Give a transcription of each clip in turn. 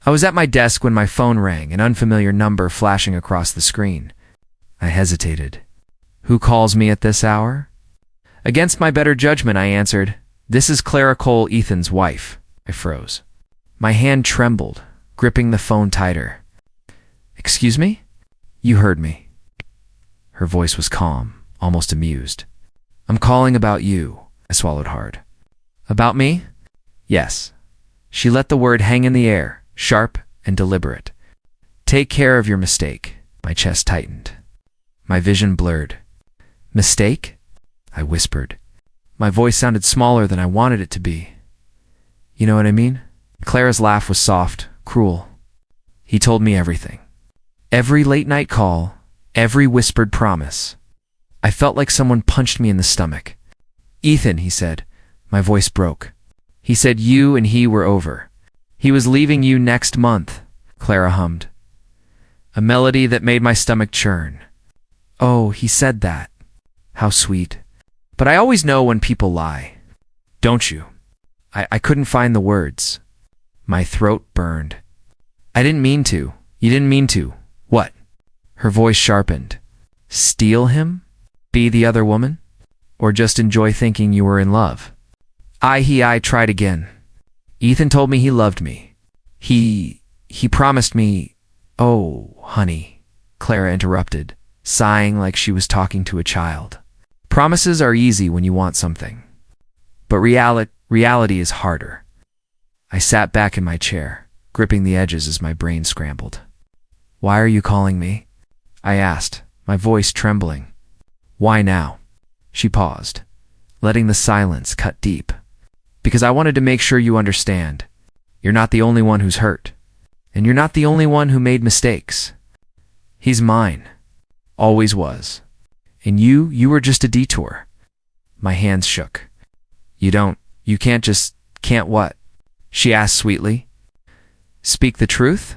I was at my desk when my phone rang, an unfamiliar number flashing across the screen. I hesitated. Who calls me at this hour? Against my better judgment, I answered, "This is Clara Cole, Ethan's wife." I froze. My hand trembled, gripping the phone tighter. "Excuse me?" "You heard me." Her voice was calm, almost amused. "I'm calling about you." I swallowed hard. "About me?" "Yes." She let the word hang in the air, sharp and deliberate. "Take care of your mistake." My chest tightened. My vision blurred. "Mistake?" I whispered. My voice sounded smaller than I wanted it to be. "You know what I mean?" Clara's laugh was soft, cruel. "He told me everything. Every late-night call, every whispered promise." I felt like someone punched me in the stomach. "Ethan," he said. My voice broke. "He said you and he were over. He was leaving you next month," Clara hummed. A melody that made my stomach churn. "Oh, he said that. How sweet. But I always know when people lie. Don't you?" I couldn't find the words. My throat burned. "I didn't mean to. You didn't mean to. What?" Her voice sharpened. "Steal him? Be the other woman? Or just enjoy thinking you were in love?" I tried again. "Ethan told me he loved me. He promised me—" "Oh, honey," Clara interrupted, sighing like she was talking to a child. "Promises are easy when you want something. But reality is harder." I sat back in my chair, gripping the edges as my brain scrambled. "Why are you calling me?" I asked, my voice trembling. "Why now?" She paused, letting the silence cut deep. "Because I wanted to make sure you understand. You're not the only one who's hurt. And you're not the only one who made mistakes. He's mine. Always was. And you were just a detour." My hands shook. You can't what?" she asked sweetly. "Speak the truth?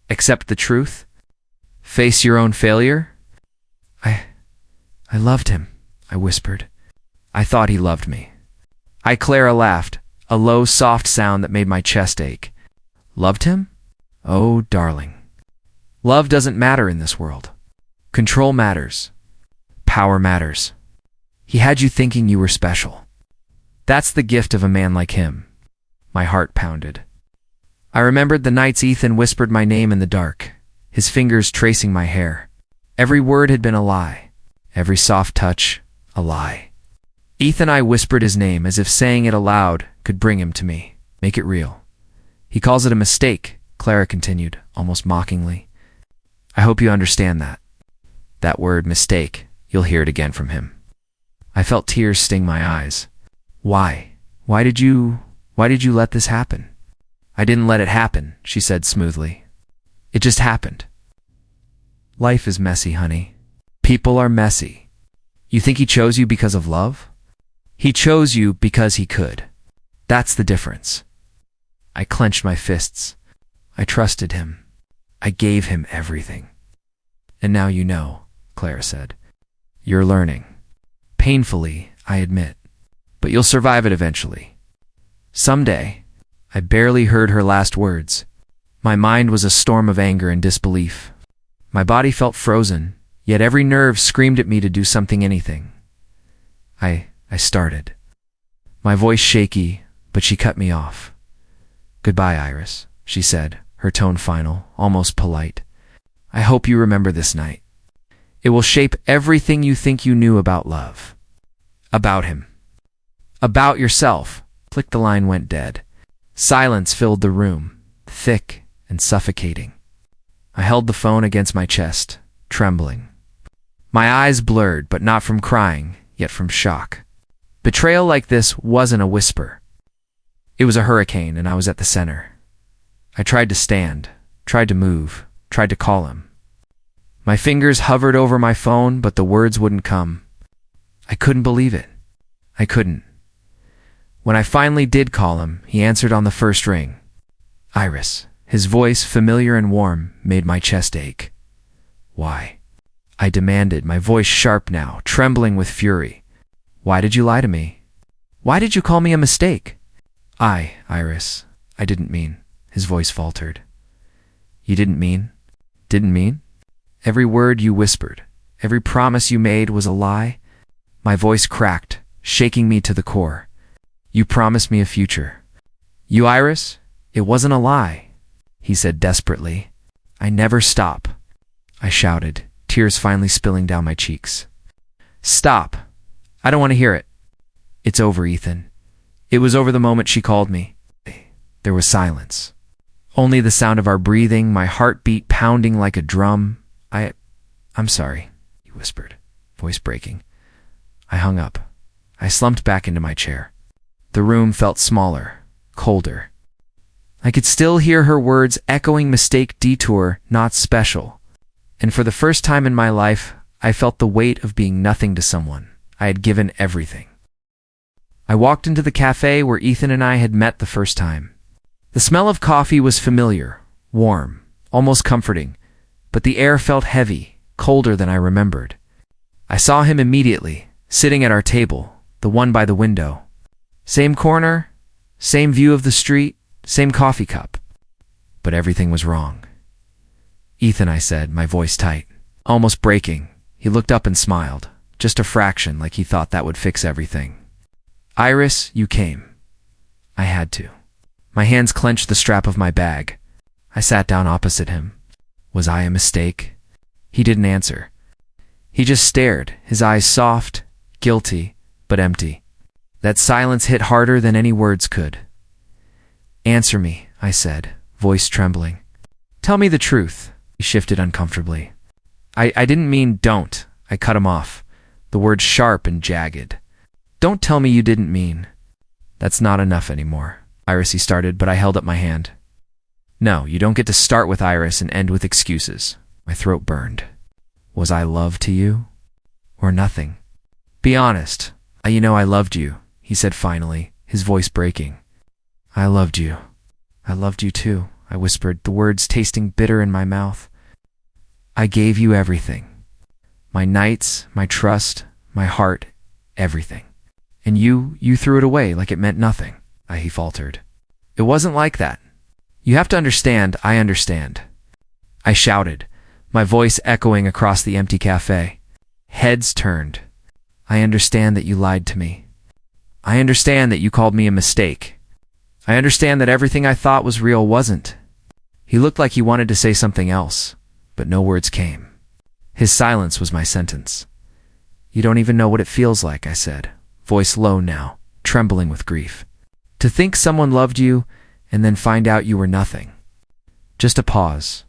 Accept the truth? Face your own failure?" I loved him," I whispered. "I thought he loved me." Clara laughed, a low, soft sound that made my chest ache. "Loved him? Oh, darling. Love doesn't matter in this world. Control matters. Power matters. He had you thinking you were special. That's the gift of a man like him." My heart pounded. I remembered the nights Ethan whispered my name in the dark, his fingers tracing my hair. Every word had been a lie. Every soft touch, a lie. I whispered his name as if saying it aloud could bring him to me, make it real. "He calls it a mistake," Clara continued, almost mockingly. "I hope you understand that. That word, mistake, you'll hear it again from him." I felt tears sting my eyes. "Why? Why did you let this happen?" "I didn't let it happen," she said smoothly. "It just happened. Life is messy, honey. People are messy. You think he chose you because of love? He chose you because he could. That's the difference." I clenched my fists. I trusted him. I gave him everything. "And now you know," Clara said. "You're learning. Painfully, I admit. But you'll survive it eventually. Someday." I barely heard her last words. My mind was a storm of anger and disbelief. My body felt frozen, yet every nerve screamed at me to do something, anything. I started. My voice shaky, but she cut me off. "Goodbye, Iris," she said, her tone final, almost polite. "I hope you remember this night. It will shape everything you think you knew about love. About him. About yourself." Click, the line went dead. Silence filled the room, thick and suffocating. I held the phone against my chest, trembling. My eyes blurred, but not from crying, yet from shock. Betrayal like this wasn't a whisper. It was a hurricane, and I was at the center. I tried to stand, tried to move, tried to call him. My fingers hovered over my phone, but the words wouldn't come. I couldn't believe it. I couldn't. When I finally did call him, he answered on the first ring. "Iris." His voice, familiar and warm, made my chest ache. "Why?" I demanded, my voice sharp now, trembling with fury. "Why did you lie to me? Why did you call me a mistake?" Iris, I didn't mean." His voice faltered. You didn't mean? Didn't mean? Every word you whispered, every promise you made was a lie? My voice cracked, shaking me to the core. You promised me a future. You, Iris? It wasn't a lie, he said desperately. I never stop, I shouted, tears finally spilling down my cheeks. Stop. I don't want to hear it. It's over, Ethan. It was over the moment she called me. There was silence. Only the sound of our breathing, my heartbeat pounding like a drum. I'm sorry, he whispered, voice breaking. I hung up. I slumped back into my chair. The room felt smaller, colder. I could still hear her words echoing mistake, detour, not special. And for the first time in my life, I felt the weight of being nothing to someone. I had given everything. I walked into the cafe where Ethan and I had met the first time. The smell of coffee was familiar, warm, almost comforting, but the air felt heavy, colder than I remembered. I saw him immediately, sitting at our table, the one by the window. Same corner, same view of the street, same coffee cup. But everything was wrong. Ethan, I said, my voice tight, almost breaking. He looked up and smiled, just a fraction, like he thought that would fix everything. Iris, you came. I had to. My hands clenched the strap of my bag. I sat down opposite him. Was I a mistake? He didn't answer. He just stared, his eyes soft, guilty, but empty. That silence hit harder than any words could. Answer me, I said, voice trembling. Tell me the truth. He shifted uncomfortably. I didn't mean don't. I cut him off, the words sharp and jagged. Don't tell me you didn't mean. That's not enough anymore, Iris, he started, but I held up my hand. No, you don't get to start with Iris and end with excuses. My throat burned. Was I love to you? Or nothing? Be honest. You know I loved you, he said finally, his voice breaking. I loved you. I loved you too, I whispered, the words tasting bitter in my mouth. I gave you everything. My nights, my trust, my heart, everything. And you threw it away like it meant nothing, he faltered. It wasn't like that. You have to understand, I understand. I shouted, my voice echoing across the empty cafe. Heads turned. I understand that you lied to me. I understand that you called me a mistake. I understand that everything I thought was real wasn't. He looked like he wanted to say something else, but no words came. His silence was my sentence. You don't even know what it feels like, I said, voice low now, trembling with grief. To think someone loved you and then find out you were nothing. Just a pause,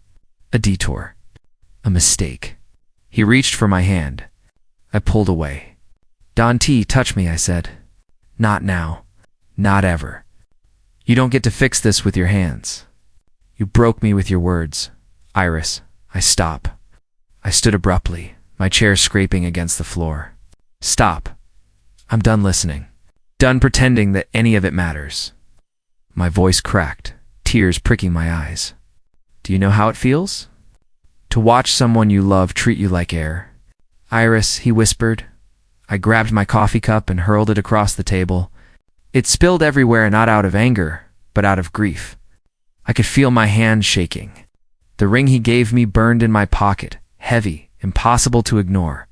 a detour, a mistake. He reached for my hand. I pulled away. Dante, touch me, I said. Not now. Not ever. You don't get to fix this with your hands. You broke me with your words. Iris, I stop. I stood abruptly, my chair scraping against the floor. Stop. I'm done listening. Done pretending that any of it matters. My voice cracked, tears pricking my eyes. Do you know how it feels? To watch someone you love treat you like air. Iris, he whispered. I grabbed my coffee cup and hurled it across the table. It spilled everywhere, not out of anger, but out of grief. I could feel my hand shaking. The ring he gave me burned in my pocket, heavy, impossible to ignore.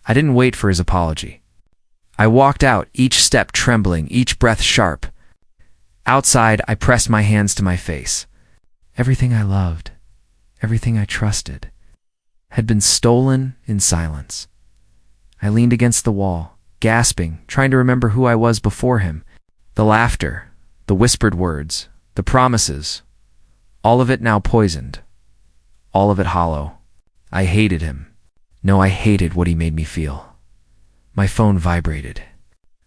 I didn't wait for his apology. I walked out, each step trembling, each breath sharp. Outside, I pressed my hands to my face. Everything I loved, everything I trusted, had been stolen in silence. I leaned against the wall, gasping, trying to remember who I was before him. The laughter, the whispered words, the promises, all of it now poisoned, all of it hollow. I hated him. No, I hated what he made me feel. My phone vibrated.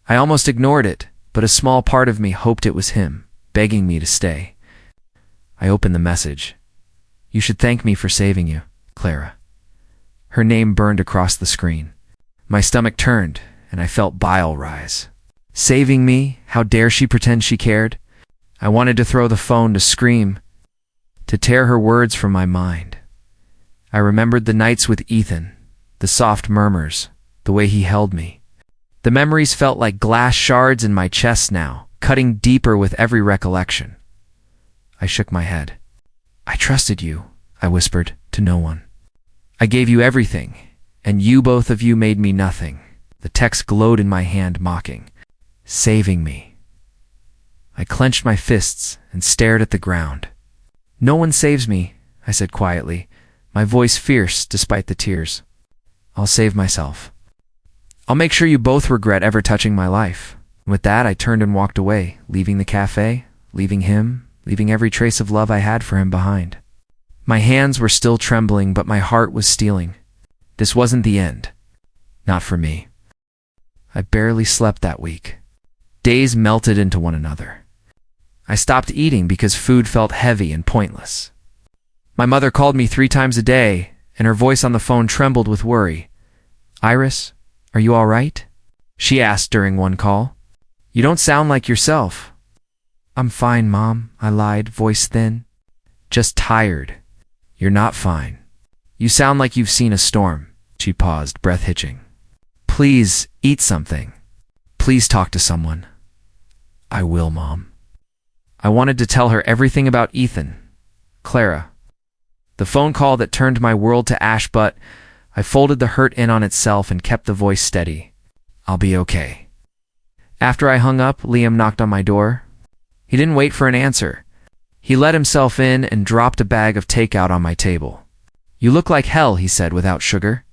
I almost ignored it, but a small part of me hoped it was him, begging me to stay. I opened the message. You should thank me for saving you, Clara. Her name burned across the screen. My stomach turned, and I felt bile rise. Saving me? How dare she pretend she cared? I wanted to throw the phone, to scream, to tear her words from my mind. I remembered the nights with Ethan, the soft murmurs, the way he held me. The memories felt like glass shards in my chest now, cutting deeper with every recollection. I shook my head. I trusted you, I whispered to no one. I gave you everything, and you both of you made me nothing. The text glowed in my hand, mocking, saving me. I clenched my fists and stared at the ground. No one saves me, I said quietly, my voice fierce despite the tears. I'll save myself. I'll make sure you both regret ever touching my life. With that, I turned and walked away, leaving the cafe, leaving him, leaving every trace of love I had for him behind. My hands were still trembling, but my heart was stealing. This wasn't the end. Not for me. I barely slept that week. Days melted into one another. I stopped eating because food felt heavy and pointless. My mother called me 3 times a day, and her voice on the phone trembled with worry. "Iris, are you all right?" she asked during one call. "You don't sound like yourself." "I'm fine, Mom," I lied, voice thin. "Just tired." "You're not fine. You sound like you've seen a storm." She paused, breath hitching. "Please, eat something. Please talk to someone." "I will, Mom." I wanted to tell her everything about Ethan, Clara. The phone call that turned my world to ash, but I folded the hurt in on itself and kept the voice steady. "I'll be okay." After I hung up, Liam knocked on my door. He didn't wait for an answer. He let himself in and dropped a bag of takeout on my table. "You look like hell," he said without sugar.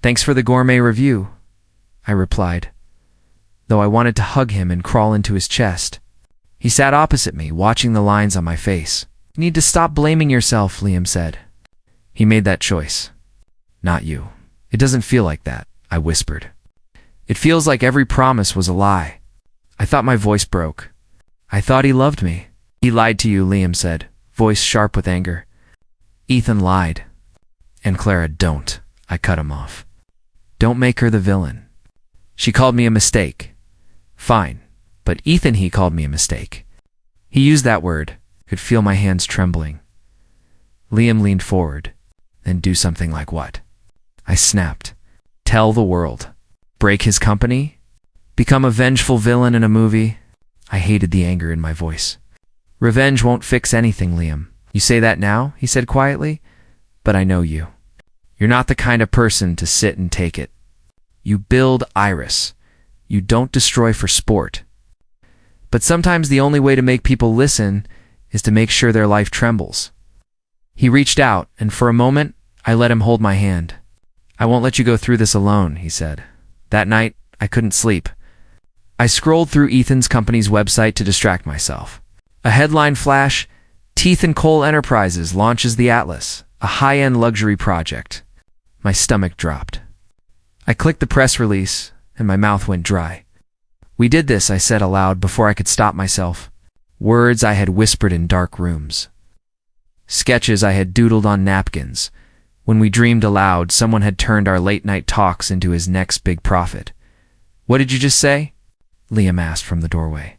"Thanks for the gourmet review," I replied, though I wanted to hug him and crawl into his chest. He sat opposite me, watching the lines on my face. "You need to stop blaming yourself," Liam said. "He made that choice. Not you." "It doesn't feel like that," I whispered. "It feels like every promise was a lie." I thought my voice broke. "I thought he loved me." "He lied to you," Liam said, voice sharp with anger. "Ethan lied. And Clara, don't." I cut him off. "Don't make her the villain. She called me a mistake." "Fine. But Ethan, he called me a mistake." He used that word. Could feel my hands trembling. Liam leaned forward. "Then do something like what?" I snapped. "Tell the world. Break his company? Become a vengeful villain in a movie?" I hated the anger in my voice. "Revenge won't fix anything, Liam." "You say that now," he said quietly, "but I know you. You're not the kind of person to sit and take it. You build, Iris. You don't destroy for sport. But sometimes the only way to make people listen is to make sure their life trembles." He reached out, and for a moment, I let him hold my hand. "I won't let you go through this alone," he said. That night, I couldn't sleep. I scrolled through Ethan's company's website to distract myself. A headline flash: Teeth and Coal Enterprises launches the Atlas, a high-end luxury project. My stomach dropped. I clicked the press release, and my mouth went dry. "We did this," I said aloud before I could stop myself. Words I had whispered in dark rooms. Sketches I had doodled on napkins. When we dreamed aloud, someone had turned our late-night talks into his next big profit. "What did you just say?" Liam asked from the doorway.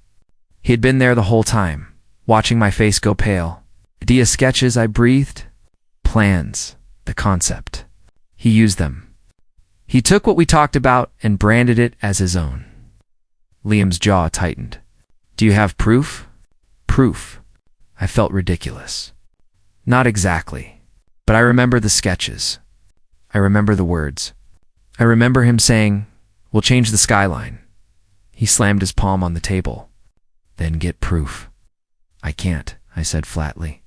He had been there the whole time, watching my face go pale. "Idea sketches," I breathed. "Plans, the concept." He used them. He took what we talked about and branded it as his own. Liam's jaw tightened. "Do you have proof?" "Proof?" I felt ridiculous. "Not exactly. But I remember the sketches. I remember the words. I remember him saying, 'We'll change the skyline.'" He slammed his palm on the table. "Then get proof." "I can't," I said flatly.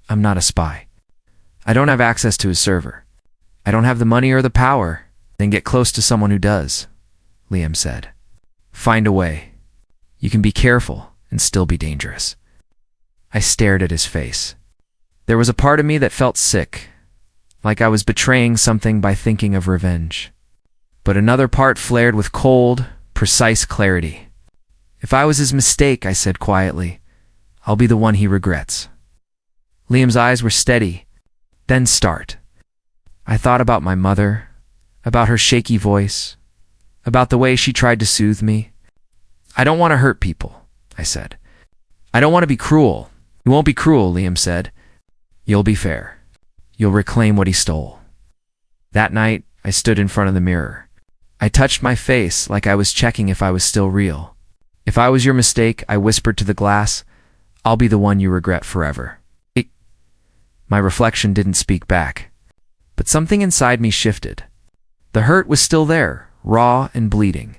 "I'm not a spy. I don't have access to his server. I don't have the money or the power." "Then get close to someone who does," Liam said. "Find a way. You can be careful and still be dangerous." I stared at his face. There was a part of me that felt sick, like I was betraying something by thinking of revenge. But another part flared with cold, precise clarity. "If I was his mistake," I said quietly, "I'll be the one he regrets." Liam's eyes were steady. "Then start." I thought about my mother, about her shaky voice, about the way she tried to soothe me. "I don't want to hurt people," I said. "I don't want to be cruel." "You won't be cruel," Liam said. "You'll be fair. You'll reclaim what he stole." That night, I stood in front of the mirror. I touched my face like I was checking if I was still real. "If I was your mistake," I whispered to the glass, "I'll be the one you regret forever." My reflection didn't speak back, but something inside me shifted. The hurt was still there, raw and bleeding,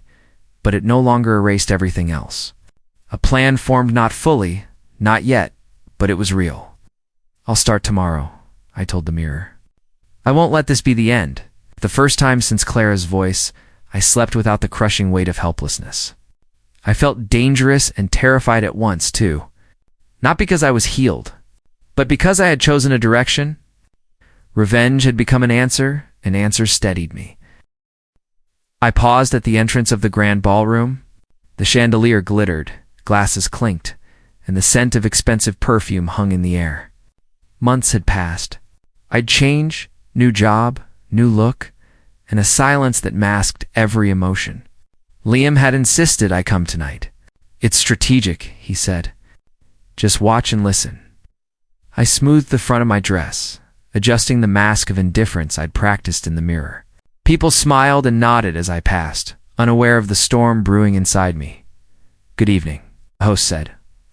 but it no longer erased everything else. A plan formed not fully, not yet, but it was real. "I'll start tomorrow," I told the mirror. "I won't let this be the end." The first time since Clara's voice, I slept without the crushing weight of helplessness. I felt dangerous and terrified at once, too. Not because I was healed, but because I had chosen a direction. Revenge had become an answer, and answers steadied me. I paused at the entrance of the grand ballroom. The chandelier glittered, glasses clinked, and the scent of expensive perfume hung in the air. Months had passed. I'd changed, new job, new look, and a silence that masked every emotion. Liam had insisted I come tonight. "It's strategic," he said. "Just watch and listen." I smoothed the front of my dress, adjusting the mask of indifference I'd practiced in the mirror. People smiled and nodded as I passed, unaware of the storm brewing inside me. "Good evening," the host said,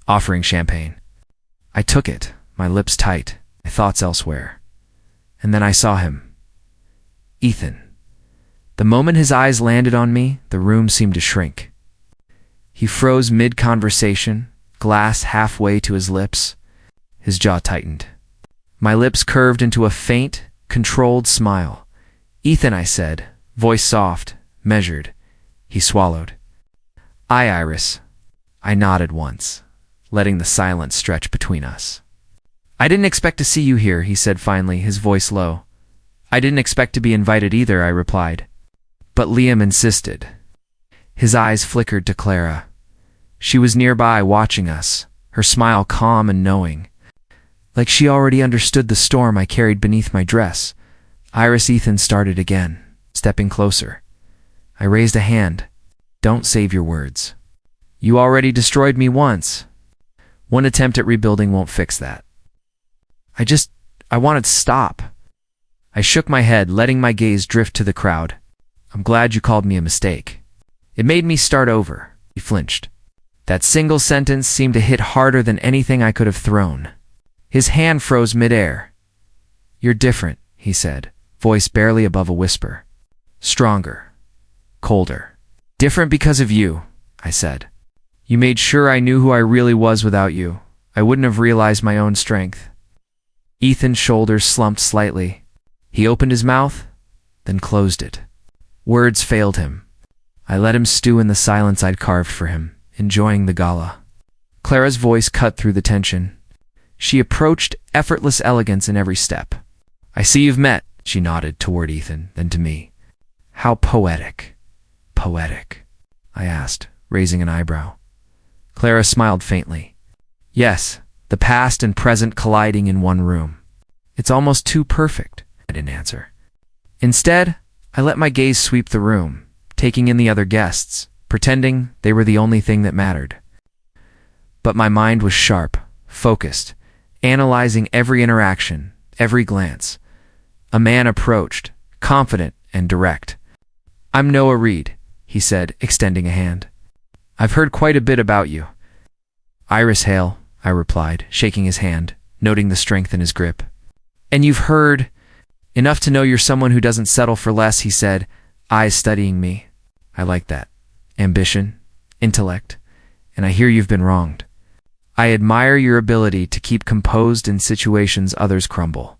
offering champagne. I took it, my lips tight, my thoughts elsewhere. And then I saw him. Ethan. The moment his eyes landed on me, the room seemed to shrink. He froze mid-conversation, glass halfway to his lips. His jaw tightened. My lips curved into a faint, controlled smile. "Ethan," I said, voice soft, measured. He swallowed. "Aye, Iris." I nodded once, letting the silence stretch between us. "I didn't expect to see you here," he said finally, his voice low. "I didn't expect to be invited either," I replied. But Liam insisted. His eyes flickered to Clara. She was nearby watching us, her smile calm and knowing. Like she already understood the storm I carried beneath my dress. Iris. Ethan started again, stepping closer. I raised a hand. "Don't save your words. You already destroyed me once. One attempt at rebuilding won't fix that." I wanted to stop. I shook my head, letting my gaze drift to the crowd. "I'm glad you called me a mistake. It made me start over." He flinched. That single sentence seemed to hit harder than anything I could have thrown. His hand froze midair. "You're different," he said, voice barely above a whisper. "Stronger. Colder. Different because of you," I said. "You made sure I knew who I really was without you. I wouldn't have realized my own strength." Ethan's shoulders slumped slightly. He opened his mouth, then closed it. Words failed him. I let him stew in the silence I'd carved for him, enjoying the gala. Clara's voice cut through the tension. She approached effortless elegance in every step. "I see you've met," she nodded toward Ethan, then to me. "How poetic." "Poetic?" I asked, raising an eyebrow. Clara smiled faintly. "Yes, the past and present colliding in one room. It's almost too perfect," I didn't answer. Instead, I let my gaze sweep the room, taking in the other guests, pretending they were the only thing that mattered. But my mind was sharp, focused, analyzing every interaction, every glance. A man approached, confident and direct. "I'm Noah Reed," he said, extending a hand. "I've heard quite a bit about you." "Iris Hale," I replied, shaking his hand, noting the strength in his grip. "And you've heard enough to know you're someone who doesn't settle for less," he said, eyes studying me. "I like that. Ambition, intellect, and I hear you've been wronged. I admire your ability to keep composed in situations others crumble."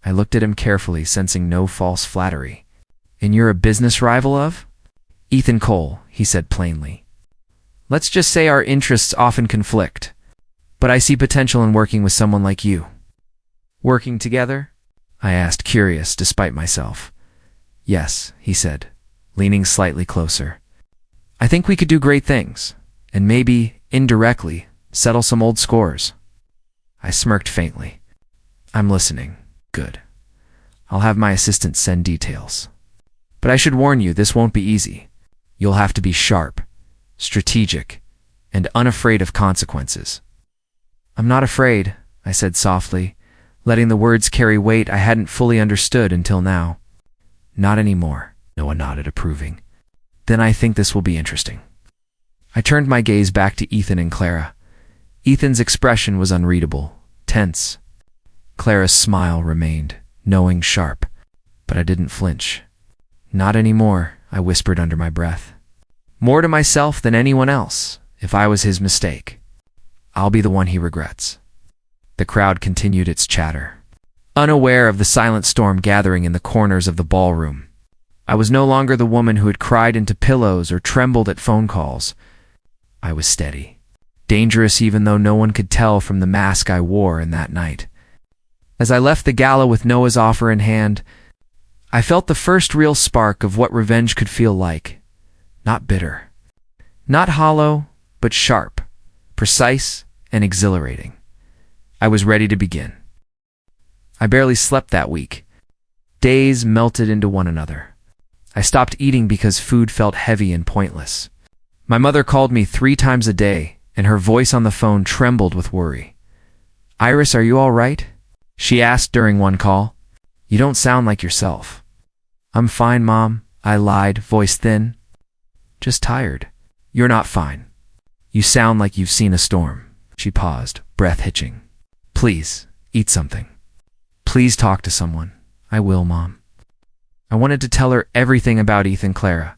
I looked at him carefully, sensing no false flattery. "And you're a business rival of?" "Ethan Cole," he said plainly. "Let's just say our interests often conflict, but I see potential in working with someone like you." "Working together?" I asked, curious despite myself. "Yes," he said, leaning slightly closer. "I think we could do great things, and maybe, indirectly, settle some old scores." I smirked faintly. "I'm listening. Good. I'll have my assistant send details. But I should warn you, this won't be easy. You'll have to be sharp, strategic, and unafraid of consequences." "I'm not afraid," I said softly, letting the words carry weight I hadn't fully understood until now. "Not anymore," Noah nodded, approving. "Then I think this will be interesting." I turned my gaze back to Ethan and Clara. Ethan's expression was unreadable, tense. Clara's smile remained, knowing sharp, but I didn't flinch. Not anymore, I whispered under my breath. More to myself than anyone else, if I was his mistake. I'll be the one he regrets. The crowd continued its chatter, unaware of the silent storm gathering in the corners of the ballroom. I was no longer the woman who had cried into pillows or trembled at phone calls. I was steady, dangerous even though no one could tell from the mask I wore in that night. As I left the gala with Noah's offer in hand, I felt the first real spark of what revenge could feel like. Not bitter. Not hollow, but sharp, precise, and exhilarating. I was ready to begin. I barely slept that week. Days melted into one another. I stopped eating because food felt heavy and pointless. My mother called me 3 times a day, and her voice on the phone trembled with worry. "Iris, are you all right?" she asked during one call. "You don't sound like yourself." "I'm fine, Mom," I lied, voice thin. "Just tired." "You're not fine. You sound like you've seen a storm." She paused, breath hitching. "Please, eat something. Please talk to someone." "I will, Mom." I wanted to tell her everything about Ethan Clara.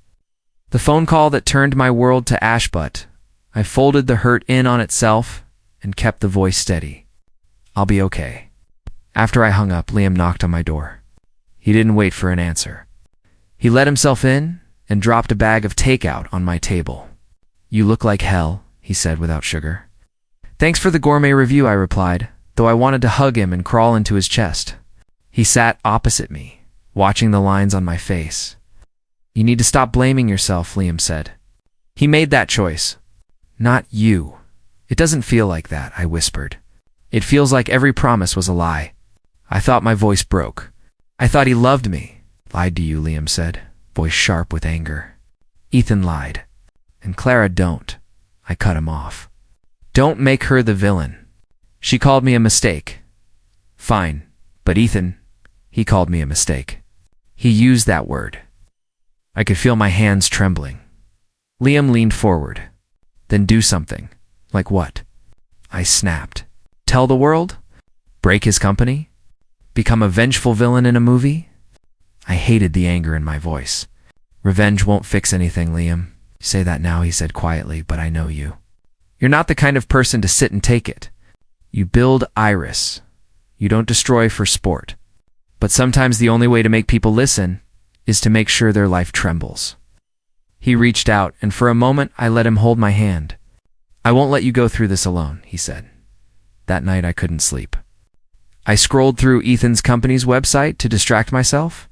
The phone call that turned my world to ash, but I folded the hurt in on itself and kept the voice steady. "I'll be okay." After I hung up, Liam knocked on my door. He didn't wait for an answer. He let himself in and dropped a bag of takeout on my table. "You look like hell," he said without sugar. "Thanks for the gourmet review," I replied, though I wanted to hug him and crawl into his chest. He sat opposite me, watching the lines on my face. "You need to stop blaming yourself," Liam said. "He made that choice. Not you." "It doesn't feel like that," I whispered. "It feels like every promise was a lie." I thought my voice broke. "I thought he loved me." "Lied to you," Liam said, voice sharp with anger. "Ethan lied. And Clara don't." I cut him off. "Don't make her the villain. She called me a mistake." "Fine, but Ethan, he called me a mistake. He used that word." I could feel my hands trembling. Liam leaned forward. "Then do something." "Like what?" I snapped. "Tell the world? Break his company? Become a vengeful villain in a movie?" I hated the anger in my voice. "Revenge won't fix anything, Liam." "You say that now," he said quietly, "but I know you. You're not the kind of person to sit and take it. You build Iris. You don't destroy for sport. But sometimes the only way to make people listen is to make sure their life trembles." He reached out, and for a moment I let him hold my hand. "I won't let you go through this alone," he said. That night I couldn't sleep. I scrolled through Ethan's company's website to distract myself.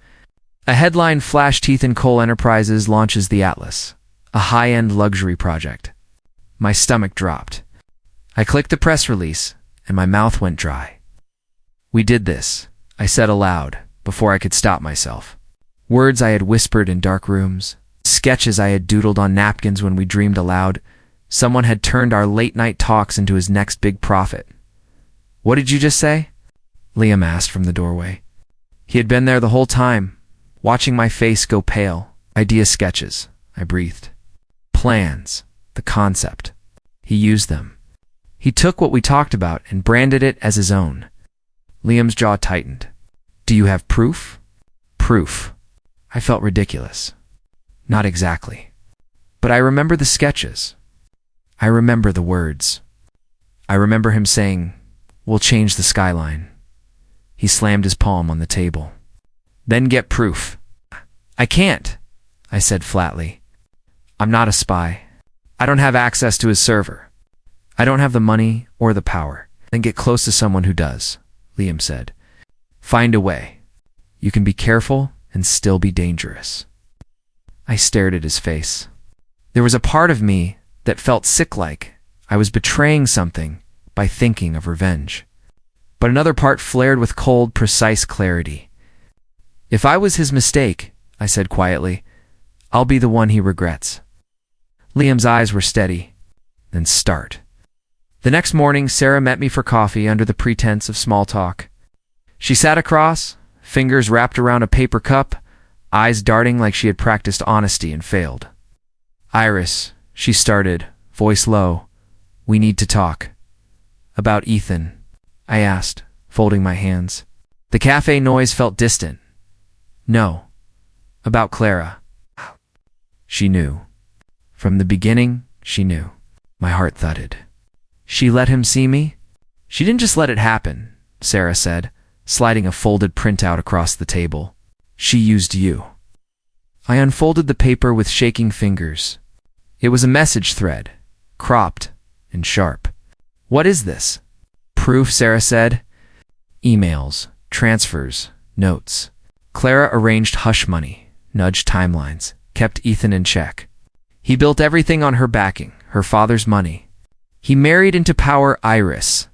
A headline flashed: Ethan Cole Enterprises launches the Atlas, a high-end luxury project. My stomach dropped. I clicked the press release, and my mouth went dry. "We did this," I said aloud, before I could stop myself. Words I had whispered in dark rooms, sketches I had doodled on napkins when we dreamed aloud. Someone had turned our late-night talks into his next big profit. "What did you just say?" Liam asked from the doorway. He had been there the whole time, watching my face go pale. "Idea sketches," I breathed. "Plans, the concept." He used them. He took what we talked about and branded it as his own. Liam's jaw tightened. "Do you have proof?" "Proof." I felt ridiculous. "Not exactly. But I remember the sketches. I remember the words. I remember him saying, 'We'll change the skyline.'" He slammed his palm on the table. "Then get proof." "I can't," I said flatly. "I'm not a spy. I don't have access to his server. I don't have the money or the power." "Then get close to someone who does," Liam said. "Find a way. You can be careful and still be dangerous." I stared at his face. There was a part of me that felt sick-like I was betraying something by thinking of revenge. But another part flared with cold, precise clarity. "If I was his mistake," I said quietly, "I'll be the one he regrets." Liam's eyes were steady. "Then start." The next morning, Sarah met me for coffee under the pretense of small talk. She sat across, fingers wrapped around a paper cup, eyes darting like she had practiced honesty and failed. "Iris," she started, voice low, "we need to talk." "About Ethan?" I asked, folding my hands. The cafe noise felt distant. No. About Clara. She knew. From the beginning, she knew. My heart thudded. She let him see me? She didn't just let it happen, Sarah said, sliding a folded printout across the table. She used you. I unfolded the paper with shaking fingers. It was a message thread, cropped and sharp. What is this? Proof, Sarah said. Emails, transfers, notes. Clara arranged hush money, nudged timelines, kept Ethan in check. He built everything on her backing, her father's money. He married into power Iris.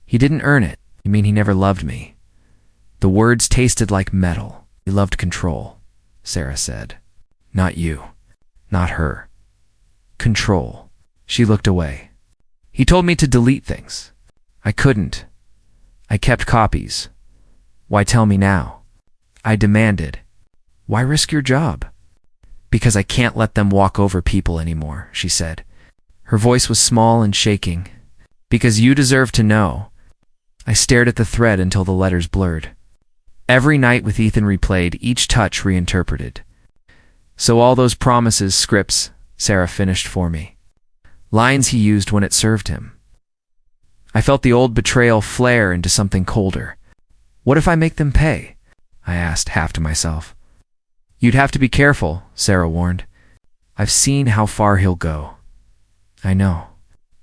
He didn't earn it. You mean he never loved me? The words tasted like metal. He loved control, Sarah said. Not you. Not her. Control. She looked away. He told me to delete things. I couldn't. I kept copies. Why tell me now? I demanded. Why risk your job? Because I can't let them walk over people anymore, she said. Her voice was small and shaking. Because you deserve to know. I stared at the thread until the letters blurred. Every night with Ethan replayed, each touch reinterpreted. So all those promises, scripts, Sarah finished for me. Lines he used when it served him. I felt the old betrayal flare into something colder. What if I make them pay? I asked, half to myself. You'd have to be careful, Sarah warned. I've seen how far he'll go. I know.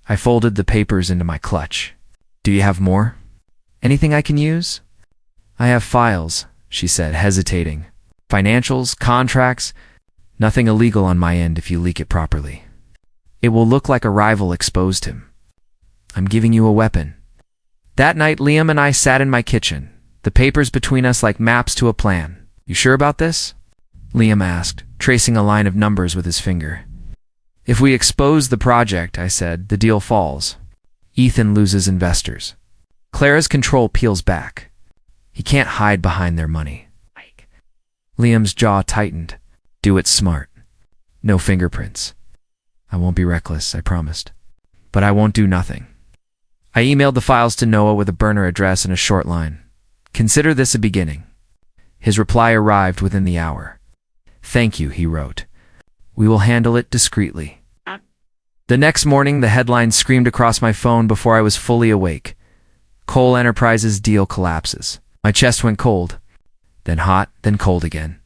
I folded the papers into my clutch. Do you have more? Anything I can use? I have files, she said, hesitating. Financials, contracts, nothing illegal on my end if you leak it properly. It will look like a rival exposed him. I'm giving you a weapon. That night, Liam and I sat in my kitchen, the papers between us like maps to a plan. You sure about this? Liam asked, tracing a line of numbers with his finger. If we expose the project, I said, the deal falls. Ethan loses investors. Clara's control peels back. He can't hide behind their money. Liam's jaw tightened. Do it smart. No fingerprints. I won't be reckless, I promised. But I won't do nothing. I emailed the files to Noah with a burner address and a short line. Consider this a beginning. His reply arrived within the hour. Thank you, he wrote. We will handle it discreetly. The next morning, the headline screamed across my phone before I was fully awake. Cole Enterprises deal collapses. My chest went cold. Then hot, then cold again.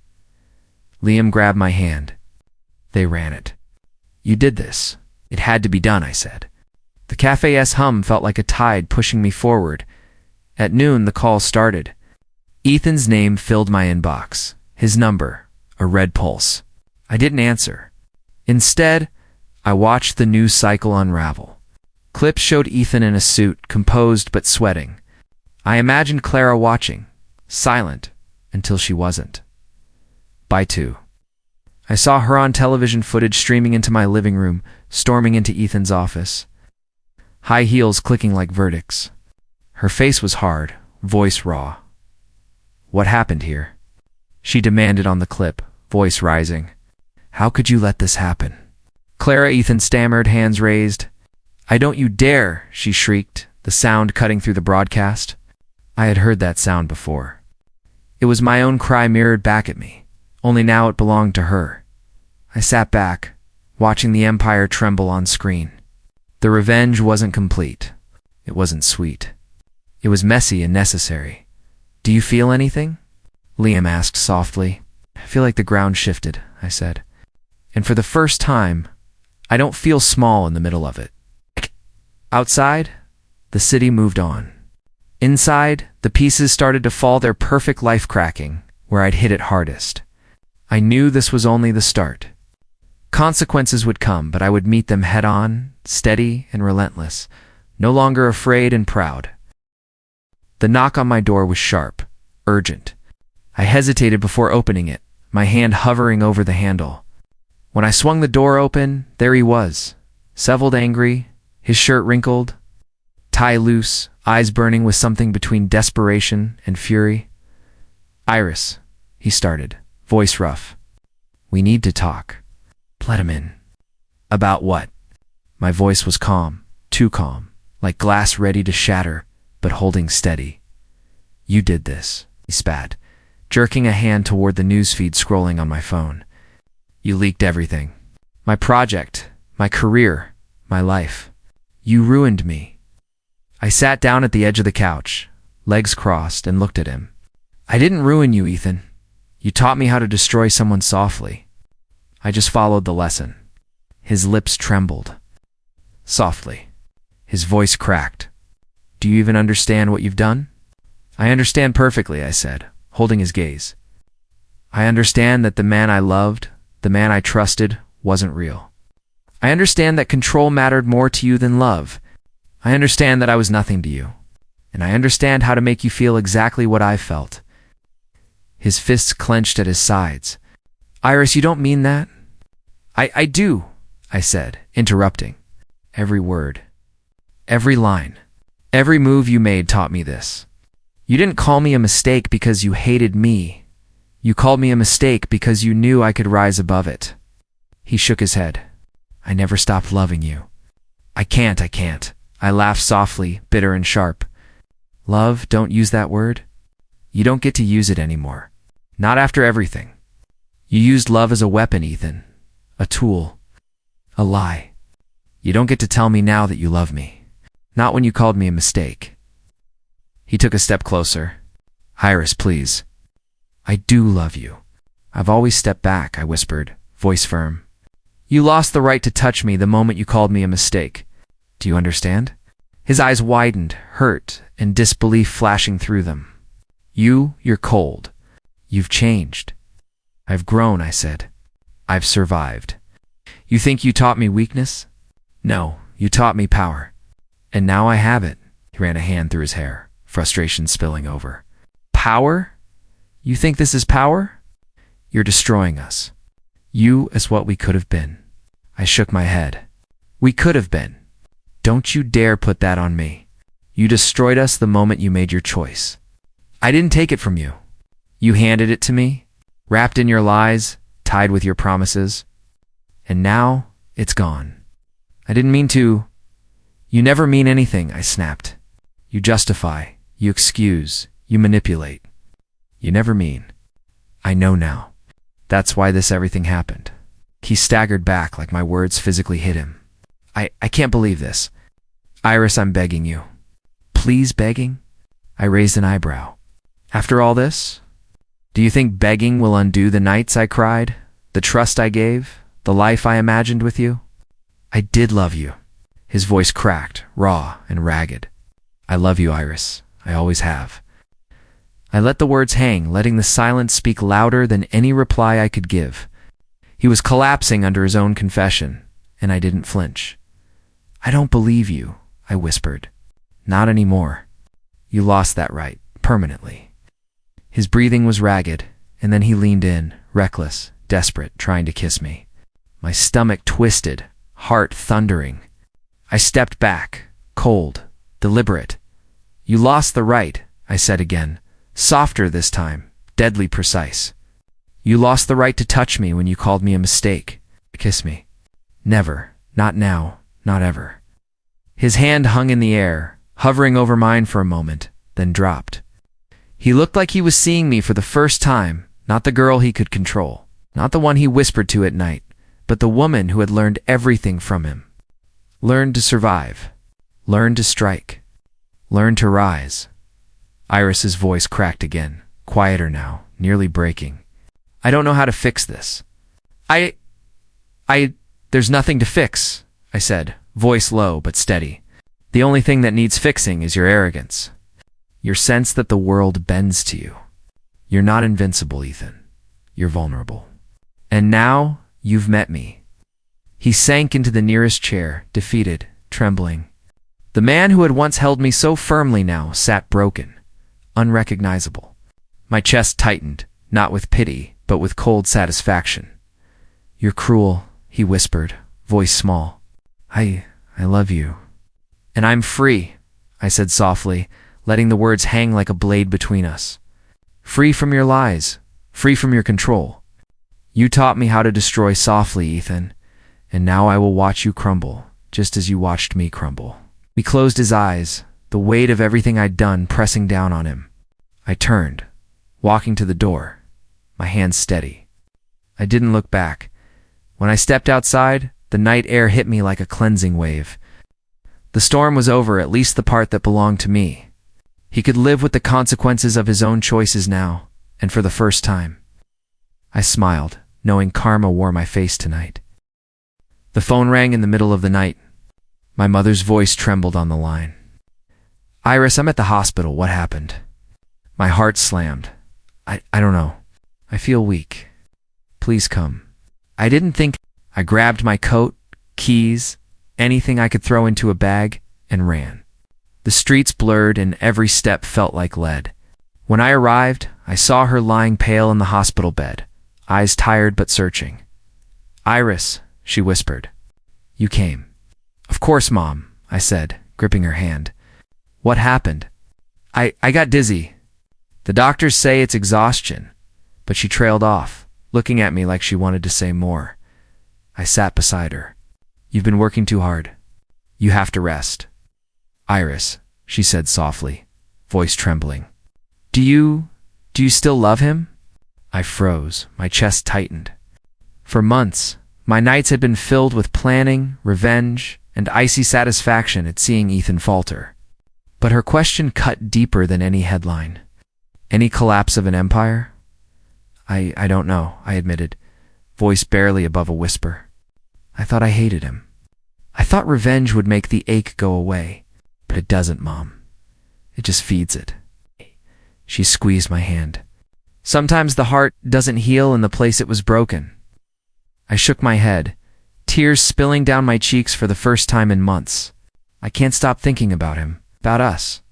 Liam grabbed my hand. They ran it. You did this. It had to be done, I said. The cafe's hum felt like a tide pushing me forward. At noon, the call started. Ethan's name filled my inbox. His number, a red pulse. I didn't answer. Instead, I watched the news cycle unravel. Clips showed Ethan in a suit, composed but sweating. I imagined Clara watching, silent, until she wasn't. By 2. I saw her on television footage streaming into my living room, storming into Ethan's office. High heels clicking like verdicts. Her face was hard, voice raw. What happened here? She demanded on the clip, voice rising. How could you let this happen? Clara, Ethan stammered, hands raised. I don't you dare, she shrieked, the sound cutting through the broadcast. I had heard that sound before. It was my own cry mirrored back at me, only now it belonged to her. I sat back, watching the empire tremble on screen. The revenge wasn't complete. It wasn't sweet. It was messy and necessary. Do you feel anything? Liam asked softly. I feel like the ground shifted, I said. And for the first time, I don't feel small in the middle of it. Outside, the city moved on. Inside, the pieces started to fall, their perfect life cracking, where I'd hit it hardest. I knew this was only the start. Consequences would come, but I would meet them head-on, steady and relentless, no longer afraid and proud. The knock on my door was sharp, urgent. I hesitated before opening it, my hand hovering over the handle. When I swung the door open, there he was, seveled, angry, his shirt wrinkled, tie loose, eyes burning with something between desperation and fury. Iris, he started, voice rough. We need to talk. Let him in. About what? My voice was calm, too calm, like glass ready to shatter, but holding steady. You did this, he spat, jerking a hand toward the newsfeed scrolling on my phone. You leaked everything. My project, my career, my life. You ruined me. I sat down at the edge of the couch, legs crossed, and looked at him. I didn't ruin you, Ethan. You taught me how to destroy someone softly. I just followed the lesson. His lips trembled. Softly. His voice cracked. Do you even understand what you've done? I understand perfectly, I said, holding his gaze. I understand that the man I loved, the man I trusted, wasn't real. I understand that control mattered more to you than love. I understand that I was nothing to you. And I understand how to make you feel exactly what I felt. His fists clenched at his sides. Iris, you don't mean that? I do, I said, interrupting. Every word. Every line. Every move you made taught me this. You didn't call me a mistake because you hated me. You called me a mistake because you knew I could rise above it. He shook his head. I never stopped loving you. I can't. I laughed softly, bitter and sharp. Love, don't use that word. You don't get to use it anymore. Not after everything. You used love as a weapon, Ethan. A tool. A lie. You don't get to tell me now that you love me. Not when you called me a mistake. He took a step closer. Iris, please. I do love you. I've always stepped back, I whispered, voice firm. You lost the right to touch me the moment you called me a mistake. Do you understand? His eyes widened, hurt, and disbelief flashing through them. You're cold. You've changed. I've grown, I said. I've survived. You think you taught me weakness? No, you taught me power. And now I have it. He ran a hand through his hair, frustration spilling over. Power? You think this is power? You're destroying us. You as what we could have been. I shook my head. We could have been. Don't you dare put that on me. You destroyed us the moment you made your choice. I didn't take it from you. You handed it to me, wrapped in your lies, tied with your promises. And now it's gone. I didn't mean to. You never mean anything, I snapped. You justify, you excuse, you manipulate. You never mean. I know now. That's why this everything happened. He staggered back like my words physically hit him. I can't believe this. Iris, I'm begging you. Please begging? I raised an eyebrow. After all this? Do you think begging will undo the nights I cried, the trust I gave, the life I imagined with you? I did love you. His voice cracked, raw and ragged. I love you, Iris. I always have. I let the words hang, letting the silence speak louder than any reply I could give. He was collapsing under his own confession, and I didn't flinch. I don't believe you, I whispered. Not anymore. You lost that right, permanently. His breathing was ragged, and then he leaned in, reckless, desperate, trying to kiss me. My stomach twisted, heart thundering. I stepped back, cold, deliberate. You lost the right, I said again, softer this time, deadly precise. You lost the right to touch me when you called me a mistake. Kiss me. Never. Not now. Not ever. His hand hung in the air, hovering over mine for a moment, then dropped. He looked like he was seeing me for the first time, not the girl he could control, not the one he whispered to at night, but the woman who had learned everything from him. Learned to survive. Learned to strike. Learned to rise. Iris's voice cracked again, quieter now, nearly breaking. I don't know how to fix this. There's nothing to fix, I said, voice low but steady. The only thing that needs fixing is your arrogance. Your sense that the world bends to you. You're not invincible, Ethan. You're vulnerable. And now you've met me. He sank into the nearest chair, defeated, trembling. The man who had once held me so firmly now sat broken, unrecognizable. My chest tightened, not with pity, but with cold satisfaction. You're cruel, he whispered, voice small. I love you. And I'm free, I said softly, letting the words hang like a blade between us. Free from your lies, free from your control. You taught me how to destroy softly, Ethan, and now I will watch you crumble, just as you watched me crumble. He closed his eyes, the weight of everything I'd done pressing down on him. I turned, walking to the door, my hands steady. I didn't look back. When I stepped outside, the night air hit me like a cleansing wave. The storm was over, at least the part that belonged to me. He could live with the consequences of his own choices now, and for the first time. I smiled, knowing karma wore my face tonight. The phone rang in the middle of the night. My mother's voice trembled on the line. "Iris, I'm at the hospital. What happened?" My heart slammed. I don't know. I feel weak. Please come. I didn't think. I grabbed my coat, keys, anything I could throw into a bag, and ran. The streets blurred and every step felt like lead. When I arrived, I saw her lying pale in the hospital bed, eyes tired but searching. "Iris," she whispered. "You came." "Of course, Mom," I said, gripping her hand. "What happened?" I got dizzy. The doctors say it's exhaustion." But she trailed off, looking at me like she wanted to say more. I sat beside her. "You've been working too hard. You have to rest." "Iris," she said softly, voice trembling. Do you still love him?" I froze, my chest tightened. For months, my nights had been filled with planning, revenge, and icy satisfaction at seeing Ethan falter. But her question cut deeper than any headline. "Any collapse of an empire?" I don't know," I admitted, voice barely above a whisper. I thought I hated him. I thought revenge would make the ache go away. But it doesn't, Mom. It just feeds it. She squeezed my hand. "Sometimes the heart doesn't heal in the place it was broken." I shook my head, tears spilling down my cheeks for the first time in months. I can't stop thinking about him, about us,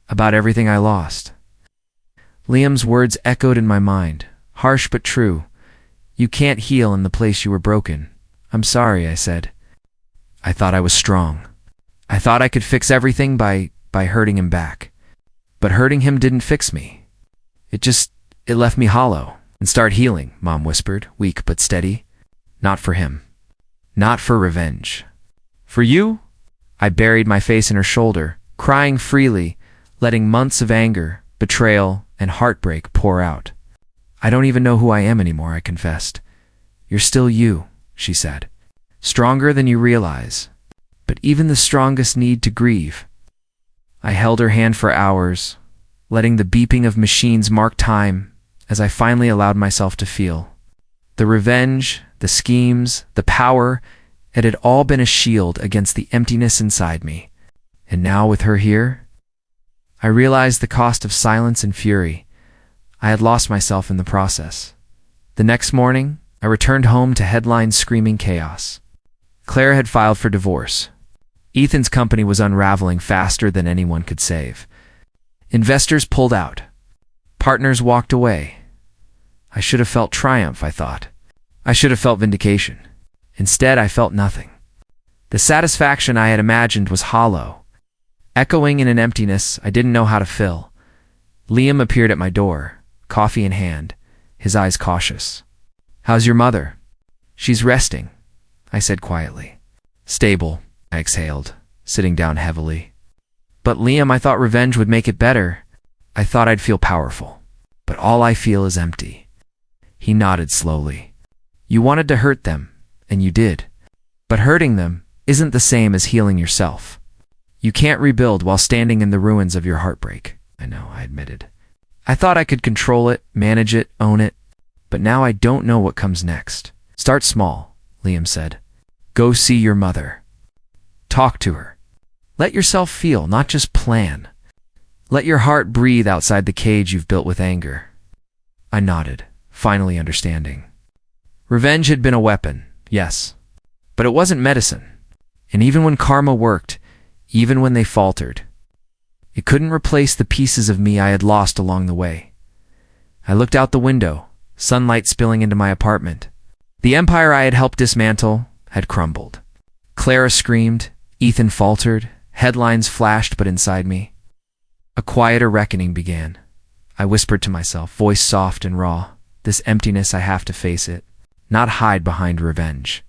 about everything I lost. Liam's words echoed in my mind, harsh but true. "You can't heal in the place you were broken." "I'm sorry," I said. I thought I was strong. I thought I could fix everything by hurting him back. But hurting him didn't fix me. It left me hollow. "And start healing," Mom whispered, weak but steady. "Not for him. Not for revenge. For you?" I buried my face in her shoulder, crying freely, letting months of anger, betrayal, and heartbreak pour out. "I don't even know who I am anymore," I confessed. "You're still you," she said. "Stronger than you realize. But even the strongest need to grieve." I held her hand for hours, letting the beeping of machines mark time as I finally allowed myself to feel. The revenge, the schemes, the power, it had all been a shield against the emptiness inside me. And now with her here, I realized the cost of silence and fury. I had lost myself in the process. The next morning, I returned home to headlines screaming chaos. Claire had filed for divorce. Ethan's company was unraveling faster than anyone could save. Investors pulled out. Partners walked away. I should have felt triumph, I thought. I should have felt vindication. Instead, I felt nothing. The satisfaction I had imagined was hollow, echoing in an emptiness I didn't know how to fill. Liam appeared at my door, coffee in hand, his eyes cautious. "How's your mother?" "She's resting," I said quietly. "Stable," I exhaled, sitting down heavily. "But Liam, I thought revenge would make it better. I thought I'd feel powerful. But all I feel is empty." He nodded slowly. "You wanted to hurt them, and you did. But hurting them isn't the same as healing yourself. You can't rebuild while standing in the ruins of your heartbreak." "I know," I admitted. "I thought I could control it, manage it, own it. But now I don't know what comes next." "Start small," Liam said. "Go see your mother. Talk to her. Let yourself feel, not just plan. Let your heart breathe outside the cage you've built with anger." I nodded, finally understanding. Revenge had been a weapon, yes. But it wasn't medicine. And even when karma worked, even when they faltered, it couldn't replace the pieces of me I had lost along the way. I looked out the window, sunlight spilling into my apartment. The empire I had helped dismantle had crumbled. Clara screamed, Ethan faltered, headlines flashed, but inside me, a quieter reckoning began. I whispered to myself, voice soft and raw, "This emptiness, I have to face it, not hide behind revenge,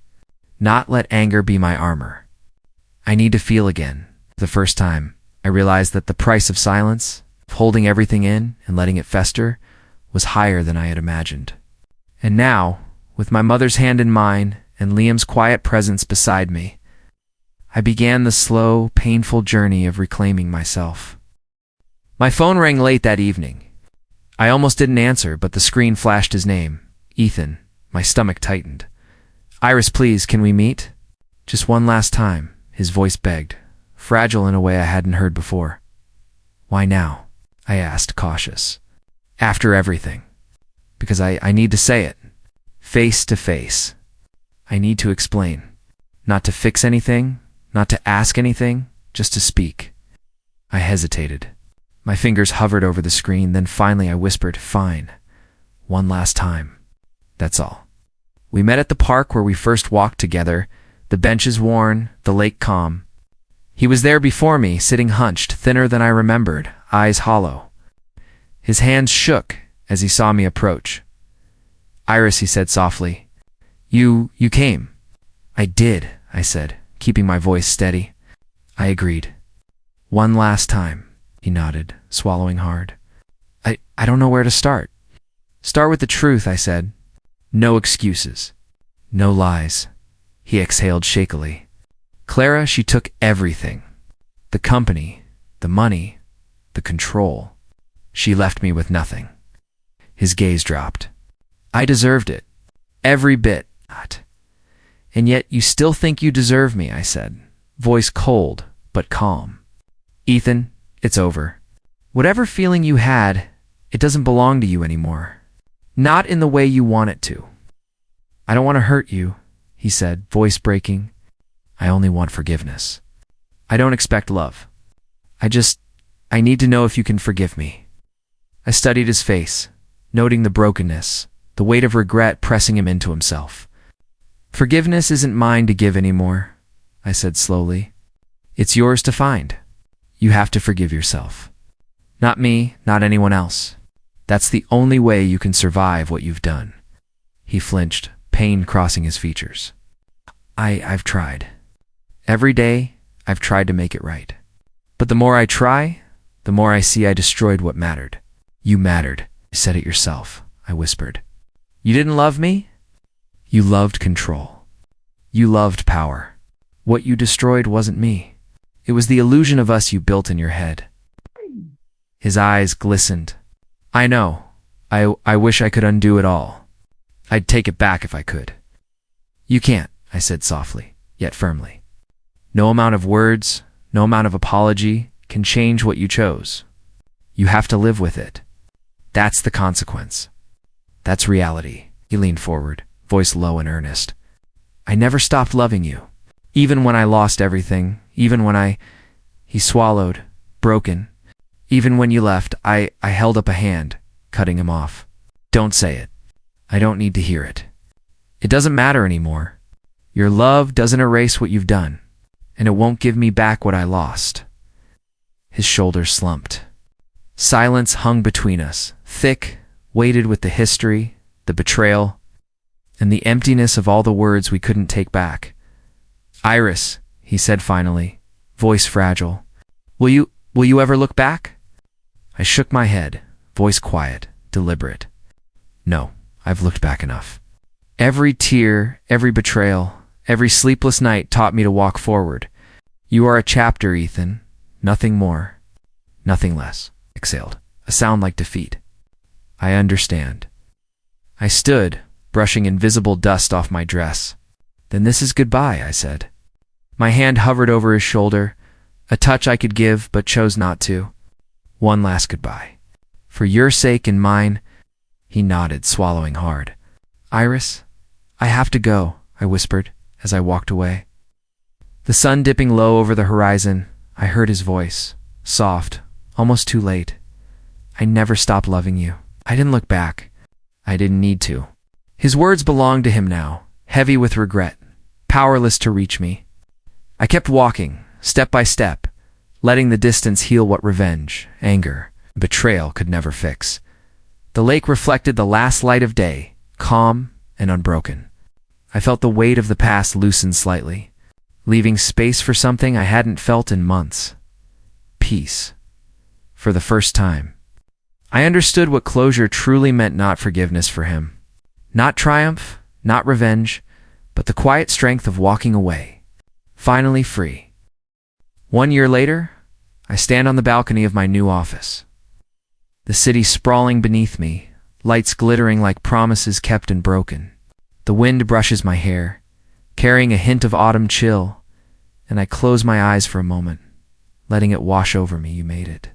not let anger be my armor. I need to feel again." For the first time, I realized that the price of silence, holding everything in and letting it fester, was higher than I had imagined. And now, with my mother's hand in mine and Liam's quiet presence beside me, I began the slow, painful journey of reclaiming myself. My phone rang late that evening. I almost didn't answer, but the screen flashed his name, Ethan. My stomach tightened. "Iris, please, can we meet?" "Just one last time," his voice begged, fragile in a way I hadn't heard before. "Why now?" I asked, cautious. "After everything. Because I need to say it. Face to face. I need to explain. Not to fix anything, not to ask anything, just to speak." I hesitated. My fingers hovered over the screen, then finally I whispered, "Fine. One last time. That's all." We met at the park where we first walked together, the benches worn, the lake calm. He was there before me, sitting hunched, thinner than I remembered, eyes hollow. His hands shook as he saw me approach. "Iris," he said softly, You came." "I did," I said, keeping my voice steady. "I agreed." "One last time," he nodded, swallowing hard. I don't know where to start." "Start with the truth," I said. "No excuses. No lies." He exhaled shakily. "Clara, she took everything. The company, the money, the control. She left me with nothing." His gaze dropped. "I deserved it. Every bit. "And yet you still think you deserve me," I said, voice cold but calm. "Ethan, it's over. Whatever feeling you had, it doesn't belong to you anymore. Not in the way you want it to." "I don't want to hurt you," he said, voice breaking. "I only want forgiveness. I don't expect love. I need to know if you can forgive me." I studied his face, noting the brokenness, the weight of regret pressing him into himself. "Forgiveness isn't mine to give anymore," I said slowly. "It's yours to find. You have to forgive yourself. Not me, not anyone else. That's the only way you can survive what you've done." He flinched, pain crossing his features. I've tried. Every day, I've tried to make it right. But the more I try, the more I see I destroyed what mattered. "You mattered. You said it yourself," I whispered. "You didn't love me? You loved control. You loved power. What you destroyed wasn't me. It was the illusion of us you built in your head." His eyes glistened. "I know. I wish I could undo it all. I'd take it back if I could." "You can't," I said softly, yet firmly. "No amount of words, no amount of apology can change what you chose. You have to live with it. That's the consequence. That's reality." He leaned forward, voice low and earnest. "I never stopped loving you. Even when I lost everything, even when He swallowed, broken. "Even when you left, I held up a hand," cutting him off. "Don't say it. I don't need to hear it. It doesn't matter anymore. Your love doesn't erase what you've done, and it won't give me back what I lost." His shoulders slumped. Silence hung between us, thick, weighted with the history, the betrayal, and the emptiness of all the words we couldn't take back. "Iris," he said finally, voice fragile, Will you ever look back?" I shook my head, voice quiet, deliberate. "No, I've looked back enough. Every tear, every betrayal, every sleepless night taught me to walk forward. You are a chapter, Ethan. Nothing more. Nothing less." Exhaled, a sound like defeat. "I understand." I stood, brushing invisible dust off my dress. "Then this is goodbye," I said. My hand hovered over his shoulder, a touch I could give but chose not to. "One last goodbye. For your sake and mine." He nodded, swallowing hard. "Iris, I have to go," I whispered as I walked away. The sun dipping low over the horizon, I heard his voice, soft, almost too late. "I never stopped loving you. I didn't look back. I didn't need to." His words belonged to him now, heavy with regret, powerless to reach me. I kept walking, step by step, letting the distance heal what revenge, anger, betrayal could never fix. The lake reflected the last light of day, calm and unbroken. I felt the weight of the past loosen slightly, leaving space for something I hadn't felt in months. Peace. for the first time. I understood what closure truly meant, not forgiveness for him. Not triumph, not revenge, but the quiet strength of walking away, finally free. 1 year later, I stand on the balcony of my new office. The city sprawling beneath me, lights glittering like promises kept and broken. The wind brushes my hair, carrying a hint of autumn chill, and I close my eyes for a moment, letting it wash over me. You made it.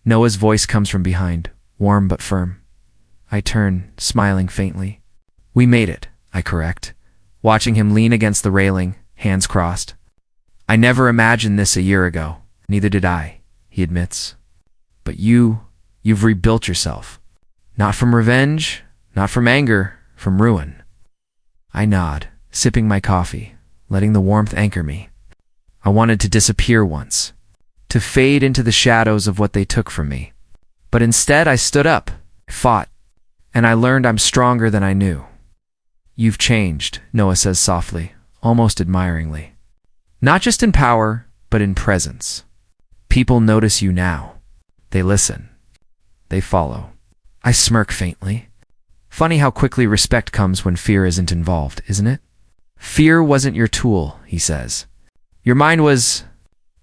Noah's voice comes from behind, warm but firm. I turn, smiling faintly. We made it, I correct, watching him lean against the railing, hands crossed. I never imagined this a year ago. Neither did I, he admits. But you've rebuilt yourself. Not from revenge, not from anger, from ruin. I nod, sipping my coffee, letting the warmth anchor me. I wanted to disappear once, to fade into the shadows of what they took from me. But instead I stood up, fought, and I learned I'm stronger than I knew. You've changed, Noah says softly, almost admiringly. Not just in power, but in presence. People notice you now. They listen. They follow. I smirk faintly. Funny how quickly respect comes when fear isn't involved, isn't it? Fear wasn't your tool, he says. Your mind was,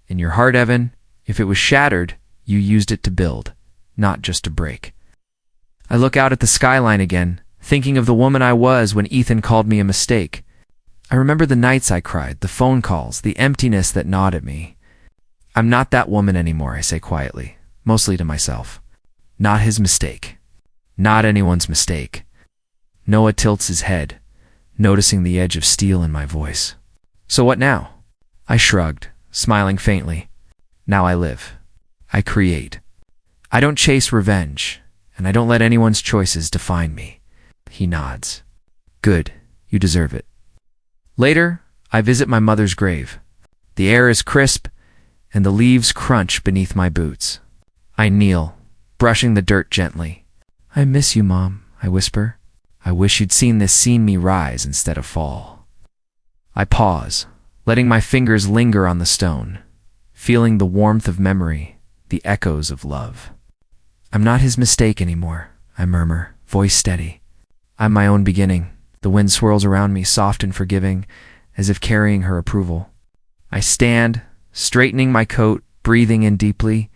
in your heart, Evan, if it was shattered, you used it to build, not just to break. I look out at the skyline again, thinking of the woman I was when Ethan called me a mistake. I remember the nights I cried, the phone calls, the emptiness that gnawed at me. I'm not that woman anymore, I say quietly, mostly to myself. Not his mistake. Not anyone's mistake. Noah tilts his head, noticing the edge of steel in my voice. So what now? I shrugged, smiling faintly. Now I live. I create. I don't chase revenge, and I don't let anyone's choices define me. He nods. Good. You deserve it. Later, I visit my mother's grave. The air is crisp, and the leaves crunch beneath my boots. I kneel, brushing the dirt gently. I miss you, Mom, I whisper. I wish you'd seen me rise instead of fall. I pause, letting my fingers linger on the stone, feeling the warmth of memory, the echoes of love. I'm not his mistake anymore, I murmur, voice steady. I'm my own beginning. The wind swirls around me, soft and forgiving, as if carrying her approval. I stand, straightening my coat, breathing in deeply.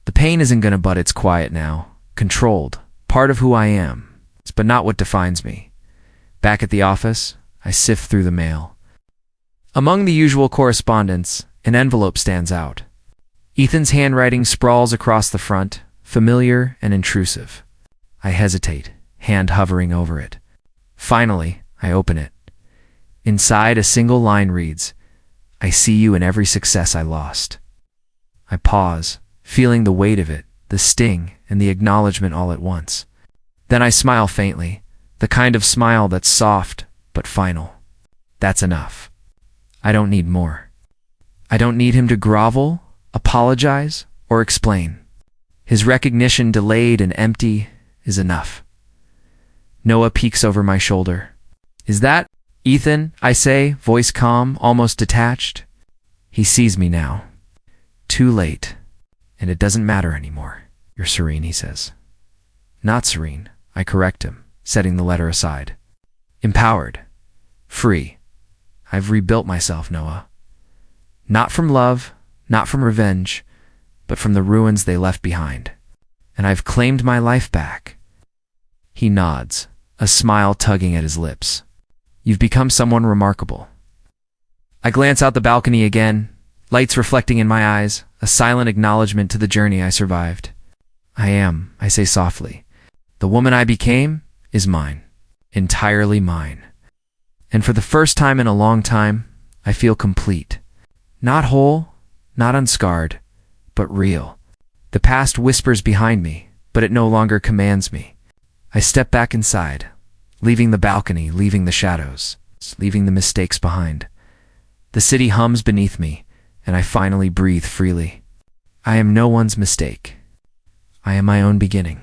The pain isn't gonna butt, it's quiet now, controlled, part of who I am, but not what defines me. Back at the office, I sift through the mail. Among the usual correspondence, an envelope stands out. Ethan's handwriting sprawls across the front, familiar and intrusive. I hesitate, hand hovering over it. Finally, I open it. Inside, a single line reads, I see you in every success I lost. I pause, feeling the weight of it, the sting, and the acknowledgement all at once. Then I smile faintly, the kind of smile that's soft but final. That's enough. I don't need more. I don't need him to grovel, apologize, or explain. His recognition, delayed and empty, is enough. Noah peeks over my shoulder. Is that Ethan? I say, voice calm, almost detached. He sees me now. Too late. And it doesn't matter anymore. You're serene, he says. Not serene, I correct him, setting the letter aside. Empowered. Free. I've rebuilt myself, Noah. Not from love, not from revenge, but from the ruins they left behind. And I've claimed my life back. He nods, a smile tugging at his lips. You've become someone remarkable. I glance out the balcony again, lights reflecting in my eyes, a silent acknowledgement to the journey I survived. I say softly. The woman I became is mine, entirely mine. And for the first time in a long time, I feel complete. Not whole, not unscarred, but real. The past whispers behind me, but it no longer commands me. I step back inside, leaving the balcony, leaving the shadows, leaving the mistakes behind. The city hums beneath me, and I finally breathe freely. I am no one's mistake. I am my own beginning.